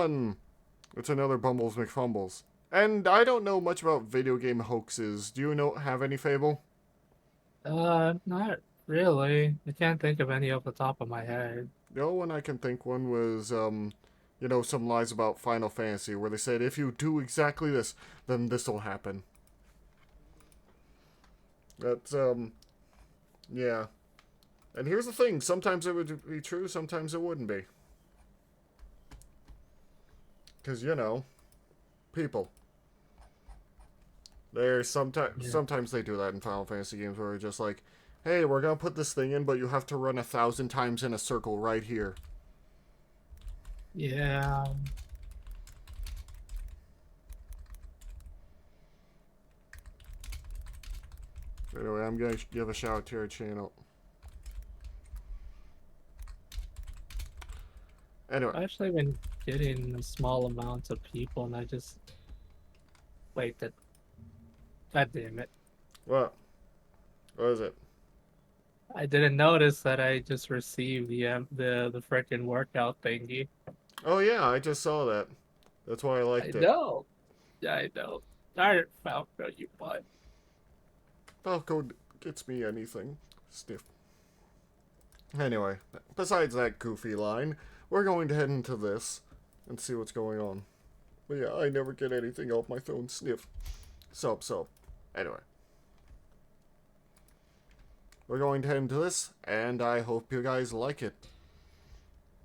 everyone! It's another Bumbles McFumbles. And I don't know much about video game hoaxes. Do you have any, Fable? Not really. I can't think of any off the top of my head. The only one I can think one was, some lies about Final Fantasy where they said if you do exactly this, then this will happen. That's, yeah. And here's the thing, sometimes it would be true, sometimes it wouldn't be. Because, people. There's Yeah. sometimes they do that in Final Fantasy games where it's just like, hey, we're gonna put this thing in, but you have to run 1,000 times in a circle right here. Yeah. Anyway, I'm gonna give a shout out to your channel. Anyway. I've actually been getting small amounts of people, and I just wait. That God damn it! What? What is it? I didn't notice that I just received the frickin' workout thingy. Oh yeah, I just saw that. That's why I I liked it. know. I know. Darn it, Falco, you butt. Falco gets me anything. Sniff. Anyway, besides that goofy line, we're going to head into this and see what's going on. But yeah, I never get anything off my phone. Sniff. So. Anyway. We're going to head into this, and I hope you guys like it.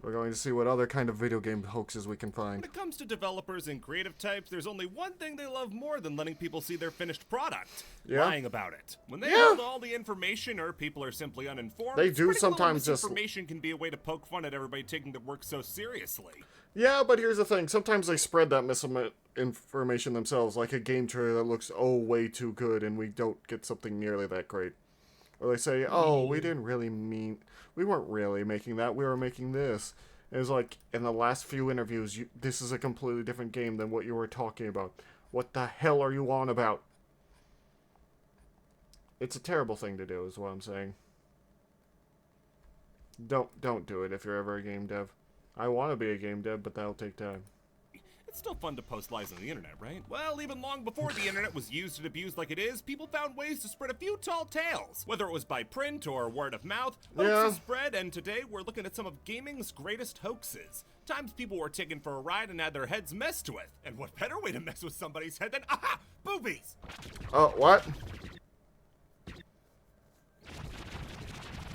We're going to see what other kind of video game hoaxes we can find. When it comes to developers and creative types, there's only one thing they love more than letting people see their finished product. Yeah. Lying about it. When they hold all the information or people are simply uninformed, They do spreading sometimes little just... misinformation can be a way to poke fun at everybody taking their work so seriously. Yeah, but here's the thing. Sometimes they spread that misinformation themselves, like a game trailer that looks, way too good, and we don't get something nearly that great. Or they say, oh, we weren't really making that, we were making this. And it's like, in the last few interviews, this is a completely different game than what you were talking about. What the hell are you on about? It's a terrible thing to do, is what I'm saying. Don't do it if you're ever a game dev. I want to be a game dev, but that'll take time. It's still fun to post lies on the internet, right? Well, even long before the internet was used and abused like it is, people found ways to spread a few tall tales. Whether it was by print or word of mouth, hoaxes spread, and today we're looking at some of gaming's greatest hoaxes. Times people were taken for a ride and had their heads messed with. And what better way to mess with somebody's head than, aha, boobies! Oh, what?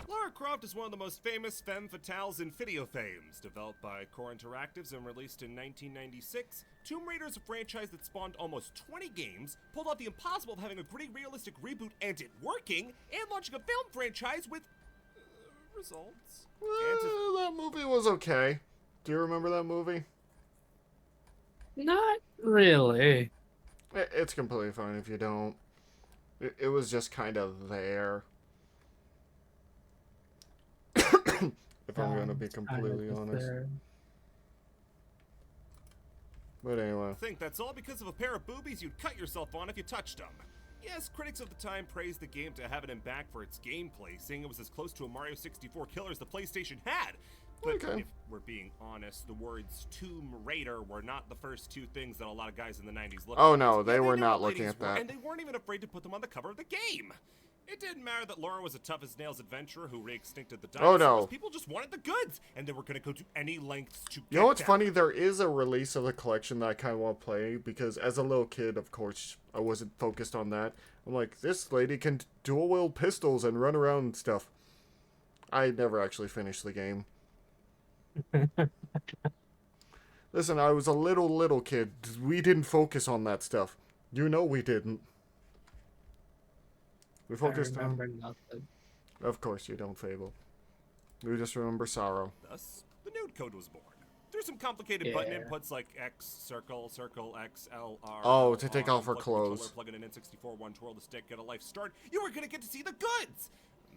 Lara Croft is one of the most famous femme fatales in video fames. Developed by Core Interactives and released in 1996, Tomb Raider is a franchise that spawned almost 20 games, pulled off the impossible of having a gritty, realistic reboot and it working, and launching a film franchise with... results. That movie was okay. Do you remember that movie? Not really. It's completely fine if you don't. It was just kind of there. If I'm gonna be completely honest. But anyway. I think that's all because of a pair of boobies you'd cut yourself on if you touched them. Yes, critics of the time praised the game to have it in back for its gameplay, saying it was as close to a Mario 64 killer as the PlayStation had. But if we're being honest, the words Tomb Raider were not the first two things that a lot of guys in the 90s looked at. Oh no, they were not looking at that. And they weren't even afraid to put them on the cover of the game. It didn't matter that Laura was a tough-as-nails adventurer who re-extincted the dinosaurs. Oh no. People just wanted the goods, and they were going to go to any lengths to get You know what's them. funny? There is a release of the collection that I kind of want to play, because as a little kid, of course, I wasn't focused on that. I'm like, this lady can dual-wield pistols and run around and stuff. I never actually finished the game. Listen, I was a little kid. We didn't focus on that stuff. You know we didn't. We focused I remember nothing. Of course you don't, Fable. We just remember sorrow. Thus, the nude code was born. Through some complicated button inputs like X, circle, X, L, R. Oh, to take off her clothes. Plug in an N64, one twirl the stick, get a life start. You were gonna get to see the goods!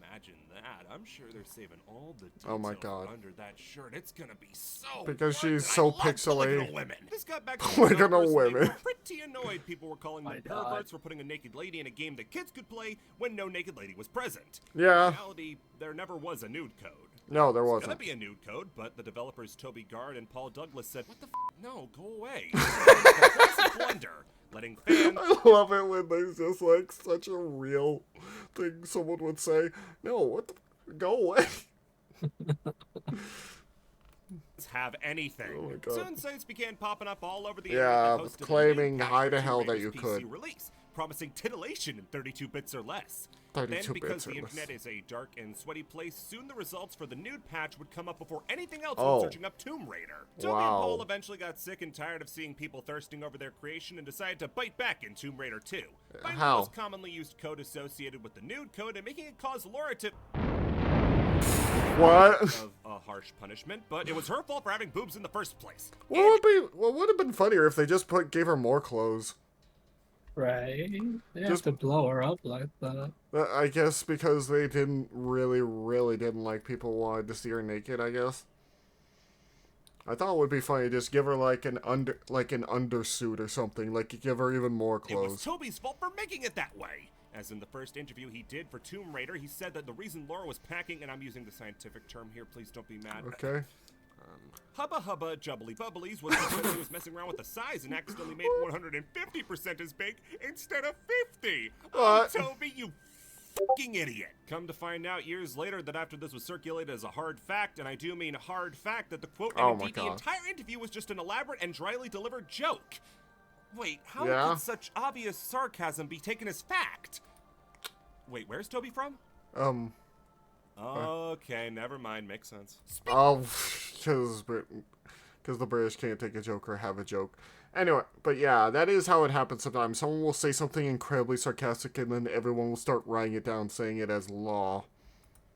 Imagine that. I'm sure they're saving all the details Oh my God. under that shirt. It's gonna be so Because fun. she's so I love pixelated. polygonal women. This got back to Polygonal developers, and they women. were pretty annoyed. People were calling them perverts for putting a naked lady in a game that kids could play when no naked lady was present. Yeah. In reality, there never was a nude code. No, there It's wasn't. gonna be a nude code, but the developers Toby Gard and Paul Douglas said, "What the no, go away." Classic blunder, letting fans I love it when there's just like such a real thing someone would say. No, what the go away. have anything. Oh my God. Soon sites began popping up all over the Yeah, internet that hosted claiming a new patch hi for to Tomb hell that Raider's you PC could. release, promising titillation in 32 bits or less. 32 Then, because bits the or less. internet is a dark and sweaty place, soon the results for the nude patch would come up before anything else Oh. when searching up Tomb Raider. Toby and Wow. Paul eventually got sick and tired of seeing people thirsting over their creation and decided to bite back in Tomb Raider 2. Finding How? the most commonly used code associated with the nude code and making it cause Laura to What? of a harsh punishment, but it was her fault for having boobs in the first place. What would have been funnier if they just gave her more clothes? Right? They have Just- to blow her up like that. I guess because they didn't really didn't like people wanted to see her naked, I guess. I thought it would be funny, just give her like an undersuit or something, like give her even more It was clothes. Toby's fault for making it that way. As in the first interview he did for Tomb Raider, he said that the reason Laura was packing, and I'm using the scientific term here, please don't be mad. Okay. Hubba hubba jubbly bubblies was because he was messing around with the size and accidentally made 150% as big instead of 50. What? Oh, Toby, you fucking idiot. Come to find out years later that after this was circulated as a hard fact, and I do mean hard fact, that the quote and Oh my indeed the God. entire interview was just an elaborate and dryly delivered joke. Wait, how Yeah? could such obvious sarcasm be taken as fact? Wait, where's Toby from? Okay, never mind. Makes sense. Because the British can't take a joke or have a joke. Anyway, but yeah, that is how it happens sometimes. Someone will say something incredibly sarcastic and then everyone will start writing it down, saying it as law.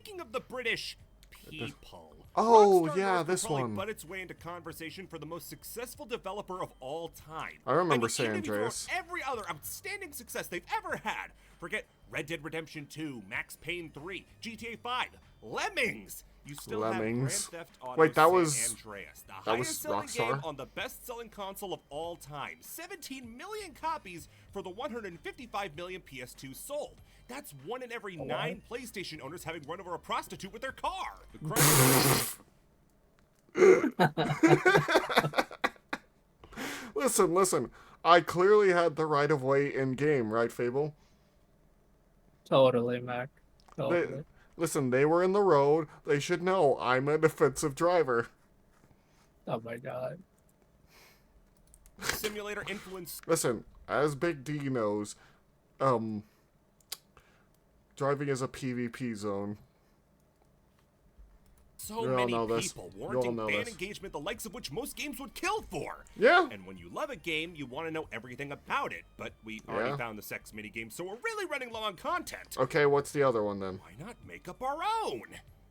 Speaking of the British people. Oh, Rockstar yeah, North this could probably one. butt its way into conversation for the most successful developer of all time. I remember mean, San even before Andreas. every other outstanding success they've ever had. Forget Red Dead Redemption 2, Max Payne 3, GTA 5, Lemmings. You still Lemmings. have Grand Theft Auto Wait, that San was- Andreas, the that was highest-selling Rockstar? game on the best-selling console of all time. 17 million copies for the 155 million PS2 sold. That's 1 in every 9 PlayStation owners having run over a prostitute with their car. Listen. I clearly had the right of way in game, right, Fable? Totally, Mac. Totally. Listen, they were in the road. They should know I'm a defensive driver. Oh my God. Simulator influence. Listen, as Big D knows, driving is a PvP zone. So You all many know this. people You all warranting know fan this. engagement, the likes of which most games would kill for. Yeah. And when you love a game, you want to know everything about it. But we already Yeah. found the sex minigame, so we're really running low on content. Okay, what's the other one then? Why not make up our own?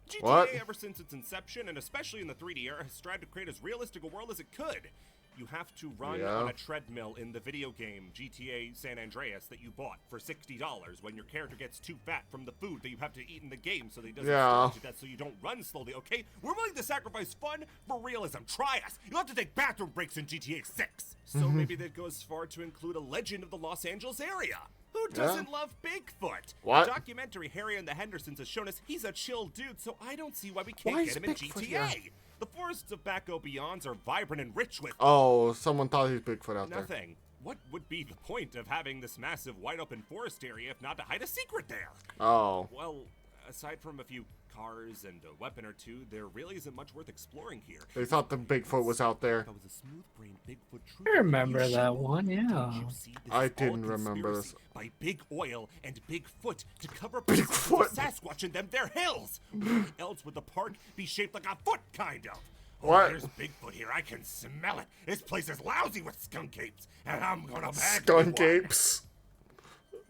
GTA, What? ever since its inception, and especially in the 3D era, has strived to create as realistic a world as it could. You have to run Yeah. on a treadmill in the video game GTA San Andreas that you bought for $60 when your character gets too fat from the food that you have to eat in the game so that he doesn't Yeah. starve to death so you don't run slowly, okay? We're willing to sacrifice fun for realism. Try us. You'll have to take bathroom breaks in GTA 6. So maybe they'd go as far to include a legend of the Los Angeles area. Who doesn't love Bigfoot? What? The documentary Harry and the Hendersons has shown us he's a chill dude, so I don't see why we can't Why get is him in Bigfoot GTA. here? The forests of Back O Beyonds are vibrant and rich with Oh, someone thought he's Bigfoot out there. nothing. What would be the point of having this massive wide open forest area if not to hide a secret there? Oh. Well, aside from a few cars and a weapon or two, there really isn't much worth exploring here. They thought the Bigfoot was out there. I was a smooth-brained Bigfoot I truther. remember You that should. one, Don't yeah. you see, this I is all didn't a remember conspiracy this. by Big Oil and Bigfoot to cover up Bigfoot. the Sasquatch and them their hills. Why else would the park be shaped like a foot, kind of? Oh, What? there's Bigfoot here. I can smell it. This place is lousy with skunk apes, and I'm gonna bag Skunk me one. apes.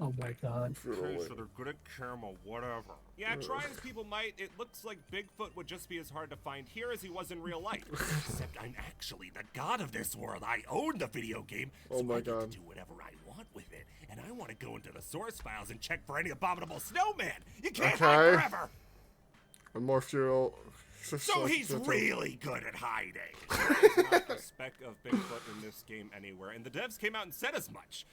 Oh my God. Okay, so they're good at caramel, whatever. Yeah, try as people might, it looks like Bigfoot would just be as hard to find here as he was in real life. Except I'm actually the god of this world. I own the video game, so Oh my I get God. to do whatever I want with it. And I want to go into the source files and check for any abominable snowman. You can't hide Okay. forever. And more fuel. So he's really good at hiding. There's not a speck of Bigfoot in this game anywhere, and the devs came out and said as much.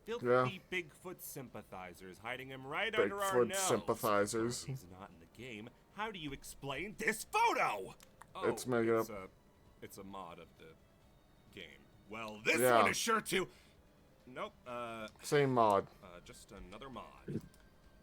Filthy Yeah. Bigfoot sympathizers hiding him right under our Bigfoot nose. sympathizers. He's not in the game. How do you explain this photo? Oh, It's made up. It's a mod of the game. Well, this Yeah. one is sure to. Nope. Same mod. Just another mod.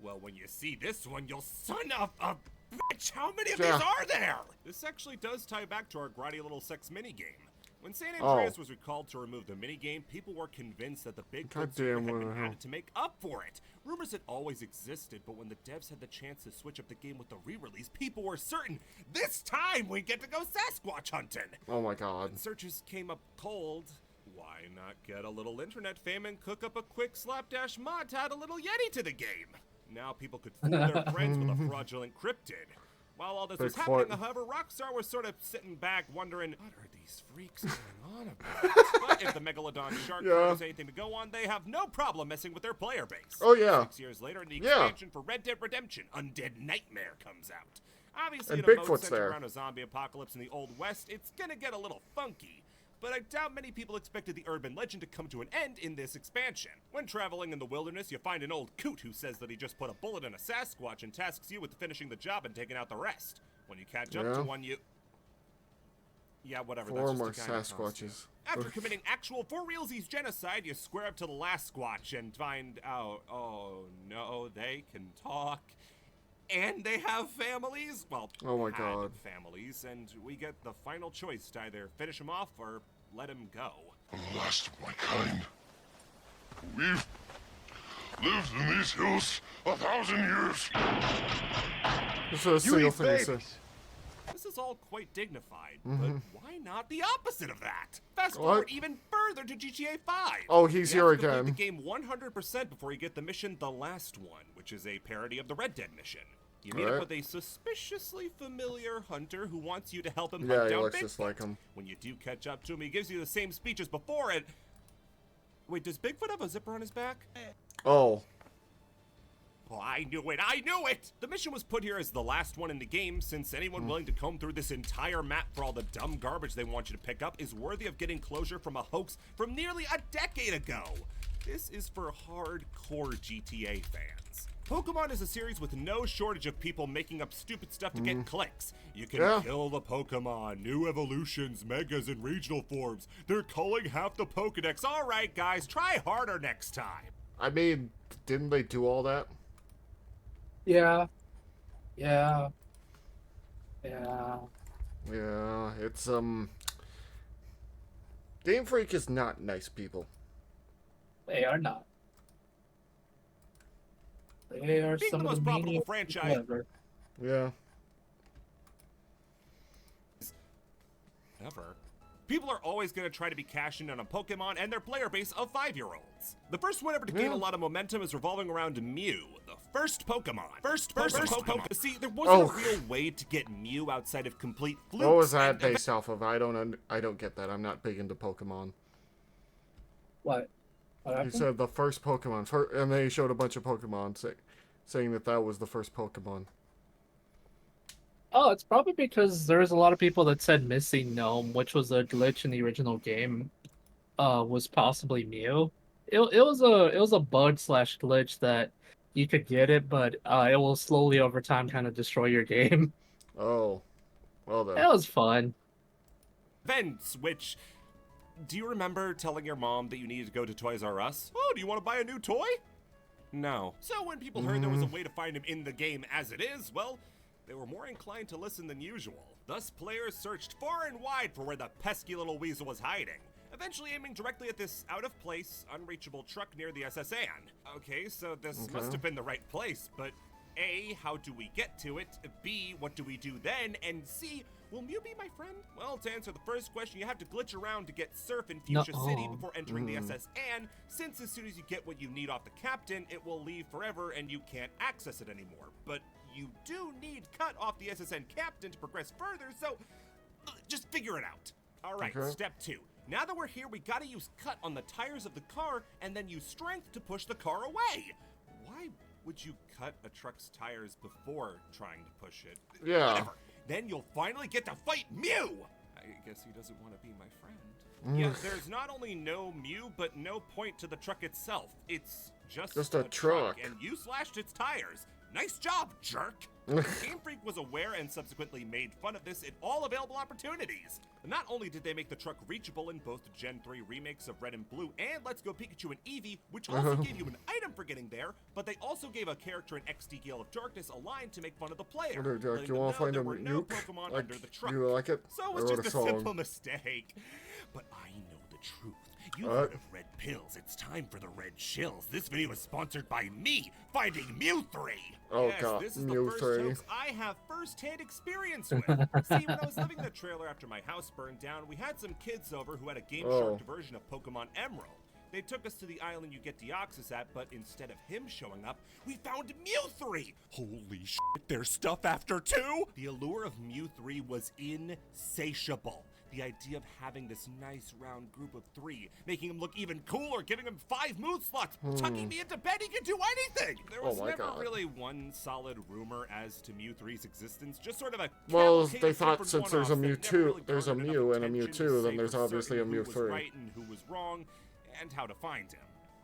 Well, when you see this one, you'll son of a bitch! How many of these are there? This actually does tie back to our grotty little sex minigame. When San Andreas was recalled to remove the minigame, people were convinced that the Bigfoot server had been added to make up for it. Rumors had always existed, but when the devs had the chance to switch up the game with the re-release, people were certain this time we get to go Sasquatch hunting. Oh my god. When searches came up cold, why not get a little internet fame and cook up a quick slapdash mod to add a little Yeti to the game? Now people could fool their friends with a fraudulent cryptid. While all this was happening, however, Rockstar was sort of sitting back wondering, what are these freaks going on about? But if the Megalodon shark has anything to go on, they have no problem messing with their player base. Oh yeah. 6 years later, the expansion for Red Dead Redemption, Undead Nightmare, comes out. Obviously, And in a mode Bigfoot's centered there. around a zombie apocalypse in the Old West, it's gonna get a little funky. But I doubt many people expected the urban legend to come to an end in this expansion. When traveling in the wilderness, you find an old coot who says that he just put a bullet in a Sasquatch and tasks you with finishing the job and taking out the rest. When you catch up to one, you... Yeah, whatever, Four that's more just a kind of Sasquatches. After committing actual for-realsies genocide, you square up to the last Squatch and find out, oh no, they can talk. And they have families? Well, oh my had god. families, and we get the final choice to either finish him off or let him go. I'm the last of my kind. We've lived in these hills 1,000 years. This is a single thing he said. This is all quite dignified, but why not the opposite of that? Fast forward even further to GTA 5. Oh, he's here you have to again. complete the game 100% before you get the mission The Last One, which is a parody of the Red Dead mission. You meet up with a suspiciously familiar hunter who wants you to help him hunt down looks Bigfoot. just like him. When you do catch up to him, he gives you the same speech as before and... Wait, does Bigfoot have a zipper on his back? Oh. Oh, I knew it! I knew it! The mission was put here as the last one in the game, since anyone willing to comb through this entire map for all the dumb garbage they want you to pick up is worthy of getting closure from a hoax from nearly a decade ago. This is for hardcore GTA fans. Pokemon is a series with no shortage of people making up stupid stuff to get clicks. You can kill the Pokemon, new evolutions, megas, and regional forms. They're culling half the Pokedex. Alright guys, try harder next time. I mean, didn't they do all that? Yeah, Yeah, it's, Game Freak is not nice people. they are not. They are Being some the of most the profitable meanest franchise people ever. Yeah. ever. People are always going to try to be cashing in on a Pokemon and their player base of 5-year-olds. The first one ever to gain a lot of momentum is revolving around Mew, the first Pokemon. First Pokemon. See, there wasn't a real way to get Mew outside of complete flukes. What was that based off of? I don't get that. I'm not big into Pokemon. What? What You happened? said the first Pokemon, and they showed a bunch of Pokemon saying that was the first Pokemon. Oh, it's probably because there's a lot of people that said Missing Gnome, which was a glitch in the original game, was possibly Mew. It was a bug slash glitch that you could get it, but it will slowly over time kind of destroy your game. Oh, well then. It was fun. Events, which... Do you remember telling your mom that you needed to go to Toys R Us? Oh, do you want to buy a new toy? No. So when people heard there was a way to find him in the game as it is, well... They were more inclined to listen than usual. Thus, players searched far and wide for where the pesky little weasel was hiding, eventually aiming directly at this out-of-place, unreachable truck near the SS Anne. Okay, so this must have been the right place, but A, how do we get to it? B, what do we do then? And C, will Mew be my friend? Well, to answer the first question, you have to glitch around to get Surf in Fuchsia City before entering the SS Anne, since as soon as you get what you need off the captain, it will leave forever and you can't access it anymore. But you do need Cut off the SSN captain to progress further, so just figure it out. All right, step 2. Now that we're here, we gotta use Cut on the tires of the car and then use Strength to push the car away. Why would you cut a truck's tires before trying to push it? Yeah. Whatever. Then you'll finally get to fight Mew! I guess he doesn't want to be my friend. Yeah, there's not only no Mew, but no point to the truck itself. It's just a truck. And you slashed its tires. Nice job, jerk! Game Freak was aware and subsequently made fun of this in all available opportunities. Not only did they make the truck reachable in both Gen 3 remakes of Red and Blue and Let's Go Pikachu and Eevee, which also gave you an item for getting there, but they also gave a character in XD Gale of Darkness a line to make fun of the player. Do you want to find a no nuke? Pokemon Like, under the truck. you like it? So it I was wrote just a a song. simple mistake. But I know the truth. You've heard of red pills. It's time for the red chills. This video is sponsored by me, finding Mewthree. Oh Yes, god, this is the first Mewthree. hoax I have first-hand experience with. See, when I was living in the trailer after my house burned down, we had some kids over who had a Game Shark version of Pokemon Emerald. They took us to the island you get Deoxys at, but instead of him showing up, we found Mewthree! Holy shit, there's stuff after too? The allure of Mewthree was insatiable. The idea of having this nice round group of 3, making him look even cooler, giving him 5 move slots, tucking me into bed, he can do anything! There was never really one solid rumor as to Mewthree's existence, just sort of a Well, cavalcade they of thought different since there's a one-offs that Mewtwo, never really there's a garnered Mew enough and a attention to Mewtwo, then say there's for obviously a certain who was Mewthree. right and who was wrong, and how to find him.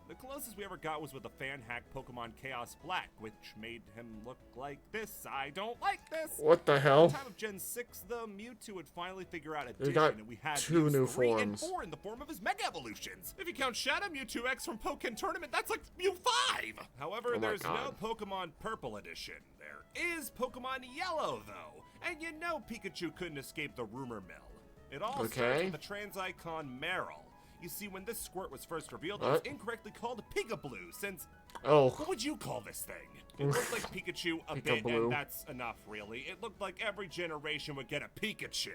The closest we ever got was with a fan-hacked Pokemon Chaos Black, which made him look like this. I don't like this! What the hell? At the time of Gen 6, the Mewtwo would finally figure out addition, got and we had 2 new Mews 3 and forms. 4 in the form of his Mega Evolutions. If you count Shadow Mewtwo X from Pokken Tournament, that's like Mew 5! However, Oh my there's no God. Pokemon Purple Edition. There is Pokemon Yellow, though. And you know Pikachu couldn't escape the rumor mill. It all starts with the trans icon Meryl. You see, when this squirt was first revealed, it was incorrectly called Pika Blue, since... What would you call this thing? It looked like Pikachu a bit, Blue. and that's enough, really. It looked like every generation would get a Pikachu.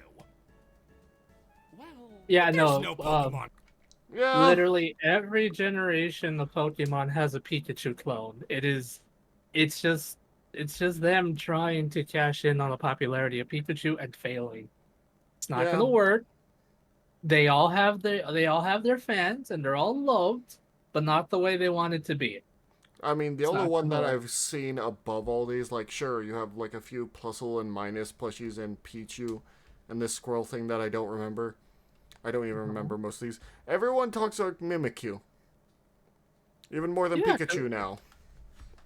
Well, Yeah, there's no, Pokemon. Yeah. Literally every generation of Pokemon has a Pikachu clone. It's just them trying to cash in on the popularity of Pikachu and failing. It's not gonna work. They all have their fans and they're all loved, but not the way they want it to be. I mean, the It's only not one that gonna I've seen above all these, like, sure, you have, like, a few Plusle and Minus plushies and Pichu, and this squirrel thing that I don't remember. I don't even remember most of these. Everyone talks about Mimikyu. Even more than Pikachu now.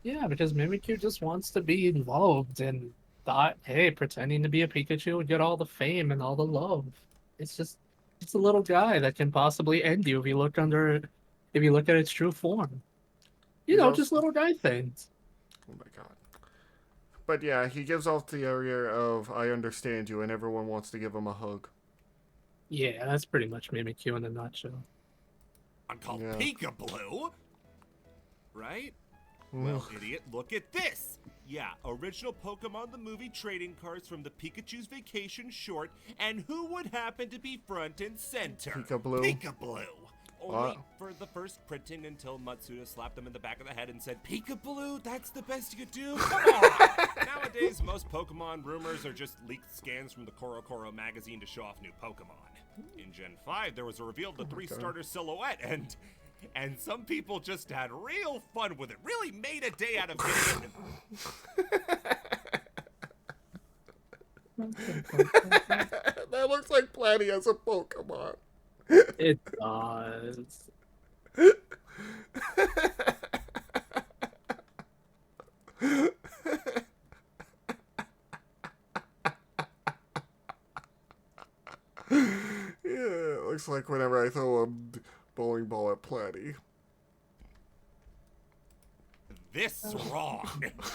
Yeah, because Mimikyu just wants to be loved and thought, hey, pretending to be a Pikachu would get all the fame and all the love. It's a little guy that can possibly end you if you look at its true form. You know, just little guy things. Oh my god. But yeah, he gives off the area of, I understand you, and everyone wants to give him a hug. Yeah, that's pretty much Mimikyu in a nutshell. I'm called Pika Blue, right? Well, idiot, look at this! Yeah, original Pokemon the movie trading cards from the Pikachu's Vacation short, and who would happen to be front and center? Pika Blue. Pika Blue! Only for the first printing until Matsuda slapped them in the back of the head and said, Pika Blue, that's the best you could do? Come on! Nowadays, most Pokemon rumors are just leaked scans from the Koro magazine to show off new Pokemon. In Gen 5, there was a reveal of the 3-starter silhouette, and some people just had real fun with it. Really made a day out of it. That looks like Platy as a Pokemon. It does. Yeah, it looks like whenever I throw a bowling ball at Platy. This wrong.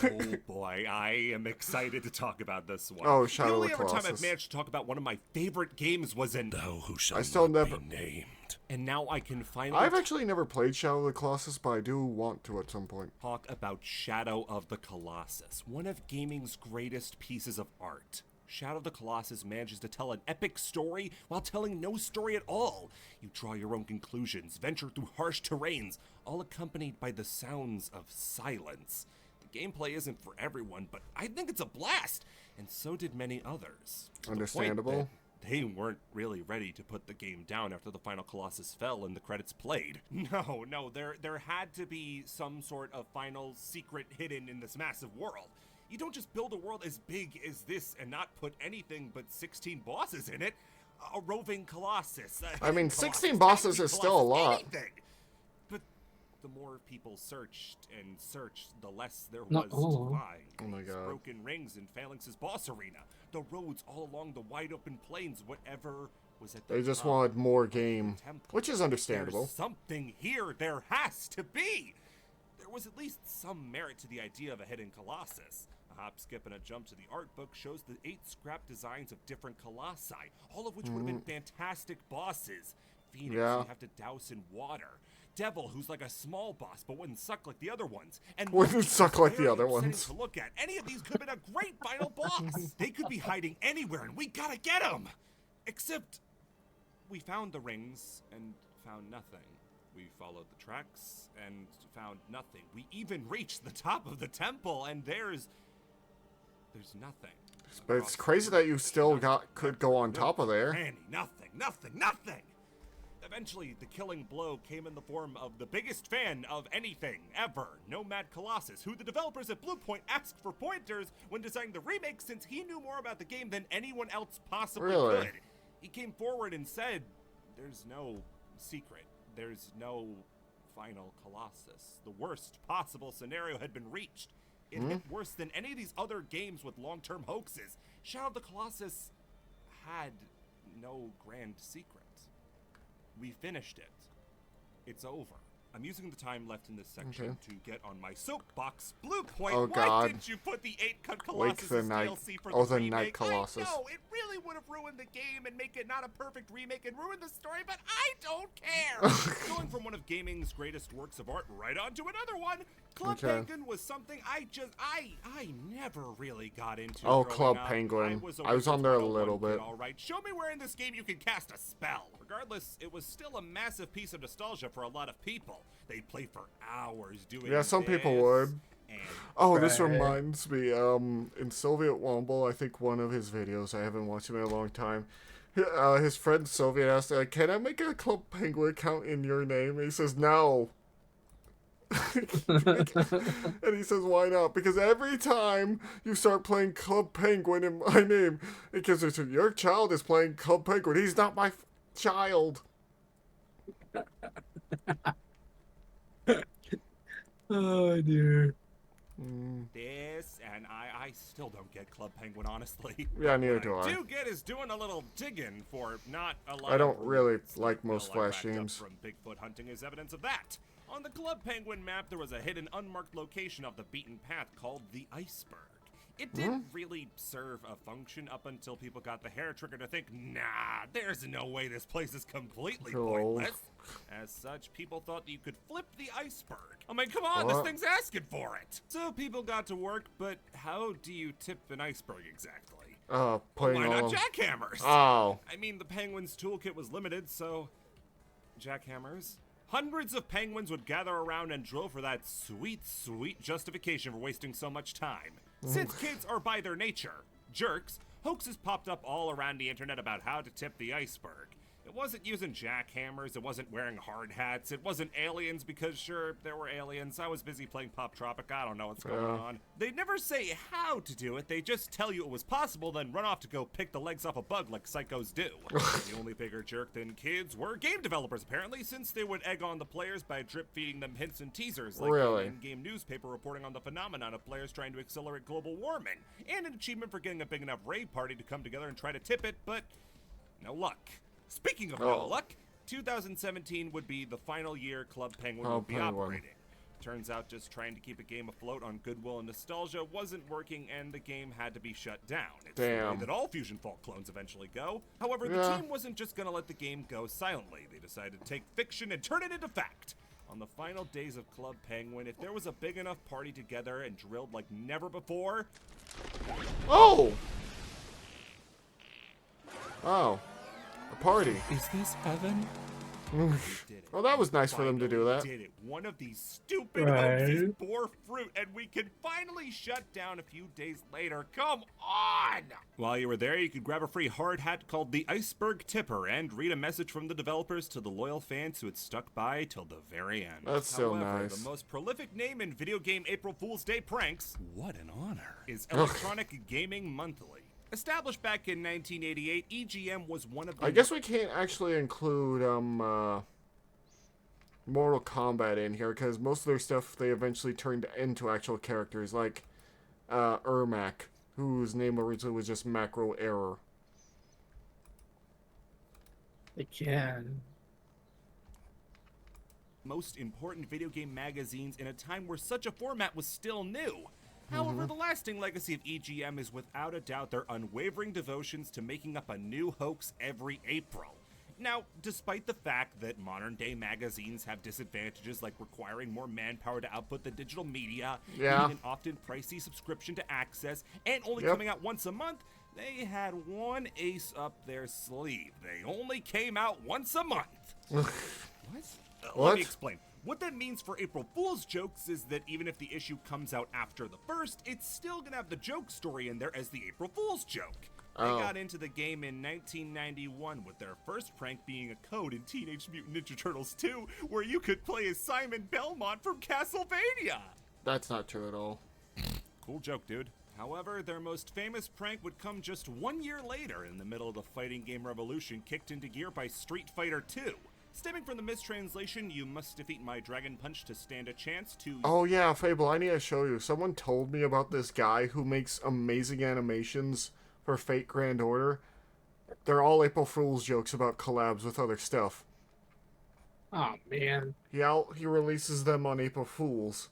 Oh boy, I am excited to talk about this one. Oh, Shadow of the The only other time I've Colossus. managed to talk about one of my favorite games was in Thou Who Shall I still Not never- Be Named. And now I can finally I've actually never played Shadow of the Colossus, but I do want to at some point. talk about Shadow of the Colossus, one of gaming's greatest pieces of art. Shadow of the Colossus manages to tell an epic story while telling no story at all. You draw your own conclusions, venture through harsh terrains, all accompanied by the sounds of silence. The gameplay isn't for everyone, but I think it's a blast, and so did many others. To the point Understandable. that they weren't really ready to put the game down after the final Colossus fell and the credits played. No, there had to be some sort of final secret hidden in this massive world. You don't just build a world as big as this and not put anything but 16 bosses in it. A roving Colossus. I mean, Colossus, 16 bosses Tiny is still a Colossus, lot. anything. But the more people searched and searched, the less there No, was oh. to find. Oh my These God. broken rings in Phalanx's boss arena, the roads all along the wide open plains, whatever was at the They just top wanted more of the game, temple. which is understandable. There's something here. There has to be. There was at least some merit to the idea of a hidden Colossus. A hop, skip, and a jump to the art book shows the 8 scrap designs of different Colossi, all of which would have been fantastic bosses. Phoenix, Yeah. you have to douse in water. Devil, who's like a small boss but wouldn't suck like the other ones. And Wouldn't Monkey suck was like the very other upsetting ones. To look at. Any of these could have been a great final boss. They could be hiding anywhere, and we gotta get them. Except, we found the rings and found nothing. We followed the tracks and found nothing. We even reached the top of the temple, and there's nothing. But it's crazy that you still could go on top of there. Annie, nothing. Eventually, the killing blow came in the form of the biggest fan of anything ever, Nomad Colossus, who the developers at Bluepoint asked for pointers when designing the remake since he knew more about the game than anyone else possibly Really? could. He came forward and said, "There's no secret. There's no final Colossus. The worst possible scenario had been reached. It hit worse than any of these other games with long-term hoaxes. Shadow of the Colossus had no grand secret. We finished it. It's over. I'm using the time left in this section to get on my soapbox. Bluepoint, Oh, why God. didn't you put the 8-cut Wake Colossus the as Night- DLC for oh, the the remake? Night Colossus. I know, it really would have ruined the game and make it not a perfect remake and ruin the story, but I don't care. Going from one of gaming's greatest works of art right on to another one, Club Okay. Penguin was something I never really got into. Oh, growing Club up. Penguin. I I was on there a 101 little kid, bit. all right, show me where in this game you can cast a spell. Regardless, it was still a massive piece of nostalgia for a lot of people. They'd play for hours doing Yeah, some people this would. and Oh, this Right. reminds me, in Soviet Womble, I think one of his videos, I haven't watched him in a long time, his friend Soviet asked, can I make a Club Penguin account in your name? And he says, no. And he says, why not? Because every time you start playing Club Penguin in my name, it gives it to your child is playing Club Penguin. He's not my child. Oh dear. this, and I still don't get Club Penguin, honestly. Yeah, neither What do I. do get is doing a little digging for not a lot I don't of really rules. like The most bill I Flash racked up games. From Bigfoot hunting is evidence of that. On the Club Penguin map, there was a hidden unmarked location off the beaten path called the iceberg. It didn't really serve a function up until people got the hair trigger to think, nah, there's no way this place is completely Cool. pointless. As such, people thought that you could flip the iceberg. I mean, come on, this What? thing's asking for it. So people got to work, but how do you tip an iceberg exactly? Playing Why all not jackhammers? Oh. I mean, the penguin's toolkit was limited, so jackhammers. Hundreds of penguins would gather around and drill for that sweet, sweet justification for wasting so much time. Since kids are by their nature jerks, hoaxes popped up all around the internet about how to tip the iceberg. It wasn't using jackhammers, it wasn't wearing hard hats, it wasn't aliens because sure, there were aliens. I was busy playing Pop Tropic, I don't know what's going on. They never say how to do it, they just tell you it was possible, then run off to go pick the legs off a bug like psychos do. The only bigger jerk than kids were game developers apparently, since they would egg on the players by drip feeding them hints and teasers, like Really? an in-game newspaper reporting on the phenomenon of players trying to accelerate global warming, and an achievement for getting a big enough rave party to come together and try to tip it, but no luck. Speaking of no luck, 2017 would be the final year Club Penguin would be Penguin. operating. Turns out just trying to keep a game afloat on goodwill and nostalgia wasn't working, and the game had to be shut down. It's the way Damn. that all Fusion Fault clones eventually go. However, the Yeah. team wasn't just going to let the game go silently. They decided to take fiction and turn it into fact. On the final days of Club Penguin, if there was a big enough party together and drilled like never before, Oh! Oh. A party. Is this heaven? did it. Well, that was nice for them to do Finally that. Did it. One of these stupid Right. hoaxes bore fruit, and we can finally shut down a few days later. Come on! While you were there, you could grab a free hard hat called the Iceberg Tipper and read a message from the developers to the loyal fans who had stuck by till the very end. That's so However, nice. the most prolific name in video game April Fool's Day pranks, what an honor, is Electronic Gaming Monthly. Established back in 1988, EGM was one of the I guess we can't actually include, Mortal Kombat in here, because most of their stuff they eventually turned into actual characters, like Ermac, whose name originally was just Macro Error. Again. Most important video game magazines in a time where such a format was still new. However, the lasting legacy of EGM is without a doubt their unwavering devotions to making up a new hoax every April. Now, despite the fact that modern-day magazines have disadvantages like requiring more manpower to output the digital media, Yeah. needing an often pricey subscription to access, and only coming out once a month, they had one ace up their sleeve. They only came out once a month. What? Let me explain. What that means for April Fool's jokes is that even if the issue comes out after the first, it's still gonna have the joke story in there as the April Fool's joke. They got into the game in 1991 with their first prank being a code in Teenage Mutant Ninja Turtles 2 where you could play as Simon Belmont from Castlevania. That's not true at all. Cool joke, dude. However, their most famous prank would come just 1 year later in the middle of the fighting game revolution kicked into gear by Street Fighter 2. Stemming from the mistranslation, you must defeat my Dragon Punch to stand a chance to... Oh yeah, Fable, I need to show you. Someone told me about this guy who makes amazing animations for Fate Grand Order. They're all April Fool's jokes about collabs with other stuff. Oh, man. He releases them on April Fools.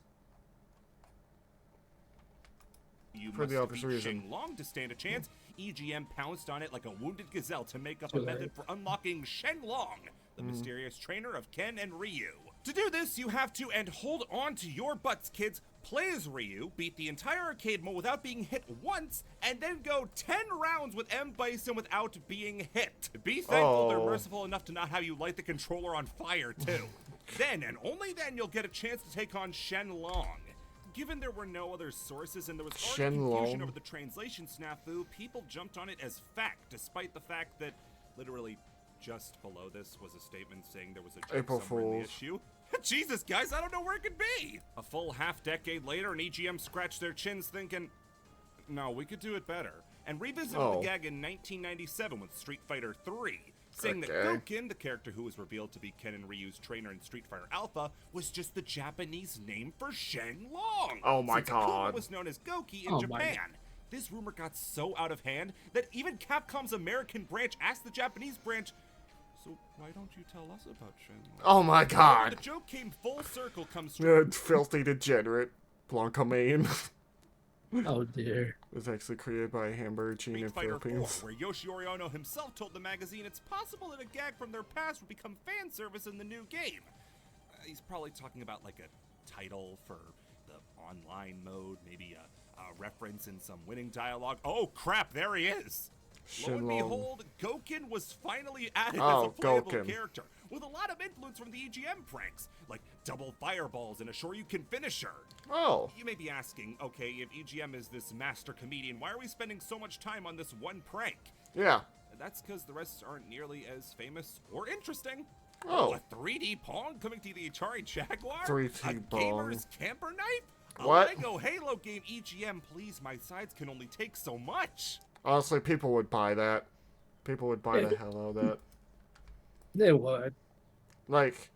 You For must the obvious defeat reason. Shenlong to stand a chance. EGM pounced on it like a wounded gazelle to make up a method for unlocking Shenlong, the mysterious trainer of Ken and Ryu. To do this, you have to, and hold on to your butts, kids, play as Ryu, beat the entire arcade mode without being hit once, and then go 10 rounds with M. Bison without being hit. Be thankful they're merciful enough to not have you light the controller on fire, too. Then, and only then, you'll get a chance to take on Shenlong. Given there were no other sources and there was already confusion over the translation snafu, people jumped on it as fact, despite the fact that literally just below this was a statement saying there was a joke April somewhere in the Fools. issue. Jesus, guys, I don't know where it could be! A full half-decade later, an EGM scratched their chins thinking, no, we could do it better, and revisited the gag in 1997 with Street Fighter 3, saying that Gouken, the character who was revealed to be Ken and Ryu's trainer in Street Fighter Alpha, was just the Japanese name for Shenlong. Oh my since Akuma god. was known as Goki in Japan. This rumor got so out of hand that even Capcom's American branch asked the Japanese branch, so why don't you tell us about Shenlong? Oh my god. The joke came full circle come Filthy degenerate. Blanca Main. Oh, dear. It was actually created by Hamburger Chain in Street Fighter 4, Philippines. where Yoshinori Ono himself told the magazine it's possible that a gag from their past would become fan service in the new game. He's probably talking about like a title for the online mode, maybe a reference in some winning dialogue. Oh crap, there he is! Lo and Shenlong. behold, Gouken was finally added as a playable Gouken. character, with a lot of influence from the EGM pranks, like double fireballs and a Shoryuken finisher. Oh. You may be asking, okay, if EGM is this master comedian, why are we spending so much time on this one prank? Yeah. That's because the rest aren't nearly as famous or interesting. Oh. A 3D Pong coming to the Atari Jaguar? 3D A Pong. gamer's camper knife? A What? Lego Halo game EGM, please, my sides can only take so much. Honestly, people would buy that. People would buy the hell out of that. They would. Like,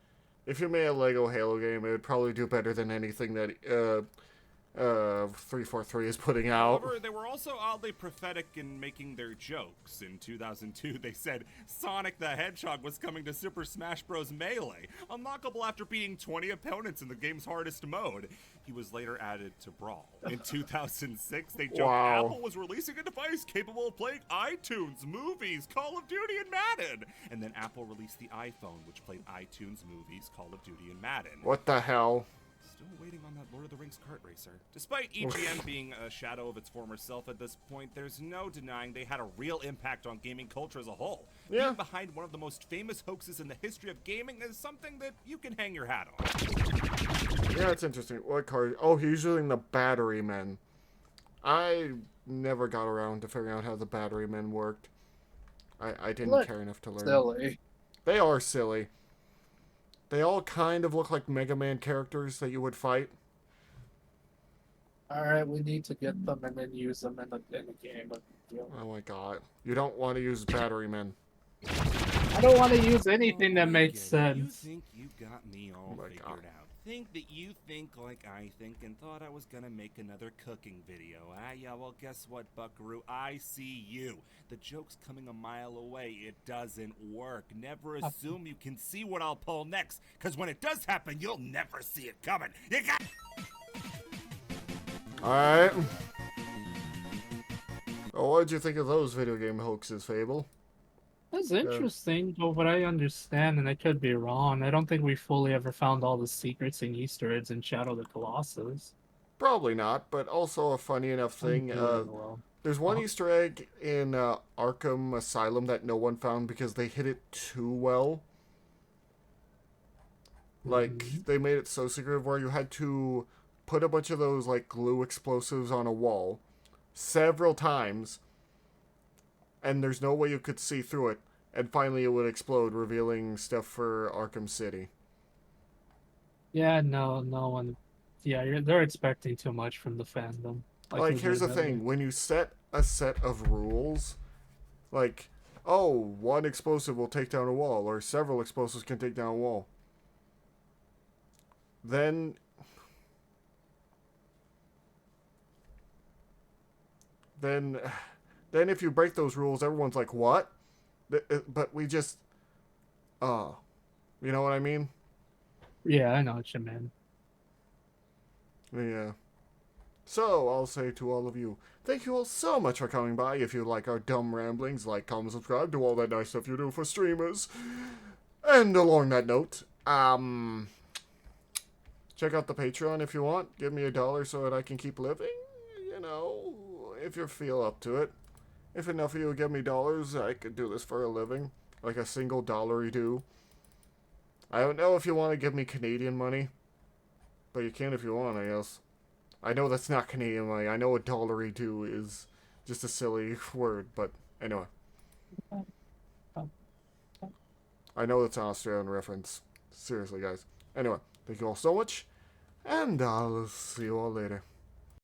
if you made a Lego Halo game, it would probably do better than anything that 343 is putting out. However, they were also oddly prophetic in making their jokes. In 2002, they said Sonic the Hedgehog was coming to Super Smash Bros. Melee, unlockable after beating 20 opponents in the game's hardest mode. He was later added to Brawl. In 2006, they joked Wow. Apple was releasing a device capable of playing iTunes, movies, Call of Duty, and Madden. And then Apple released the iPhone, which played iTunes, movies, Call of Duty, and Madden. What the hell? Still waiting on that Lord of the Rings kart racer. Despite EGM being a shadow of its former self at this point, there's no denying they had a real impact on gaming culture as a whole. Yeah. Being behind one of the most famous hoaxes in the history of gaming is something that you can hang your hat on. Yeah, it's interesting. What card? Oh, he's using the Battery Men. I never got around to figuring out how the Battery Men worked. I didn't Look, care enough to learn. Silly. They are silly. They all kind of look like Mega Man characters that you would fight. Alright, we need to get them and then use them in the game. Oh my god. You don't want to use Battery Men. I don't want to use anything that I makes get it. You sense. think you got me all my figured God. out. Think that you think like I think and thought I was gonna make another cooking video. Ah, yeah, well, guess what, Buckaroo? I see you. The joke's coming a mile away. It doesn't work. Never assume you can see what I'll pull next, because when it does happen, you'll never see it coming. You got... Alright. Oh, what did you think of those video game hoaxes, Fable? That's interesting, but what I understand, and I could be wrong, I don't think we fully ever found all the secrets and Easter eggs in Shadow of the Colossus. Probably not, but also a funny enough thing. There's one Easter egg in Arkham Asylum that no one found because they hid it too well. Like, they made it so secretive where you had to put a bunch of those, like, glue explosives on a wall several times, and there's no way you could see through it, and finally it would explode, revealing stuff for Arkham City. Yeah, no one. Yeah, they're expecting too much from the fandom. Like, here's the legitimately. thing, when you set a set of rules, like, oh, one explosive will take down a wall, or several explosives can take down a wall, then if you break those rules, everyone's like, what? But we just, you know what I mean? Yeah, I know what you mean. Yeah. So, I'll say to all of you, thank you all so much for coming by. If you like our dumb ramblings, like, comment, subscribe, do all that nice stuff you do for streamers. And along that note, check out the Patreon if you want. Give me $1 so that I can keep living. You know, if you feel up to it. If enough of you give me dollars, I could do this for a living. Like a single dollary do. I don't know if you want to give me Canadian money. But you can if you want, I guess. I know that's not Canadian money. I know a dollary do is just a silly word, but anyway. I know it's an Australian reference. Seriously, guys. Anyway, thank you all so much. And I'll see you all later.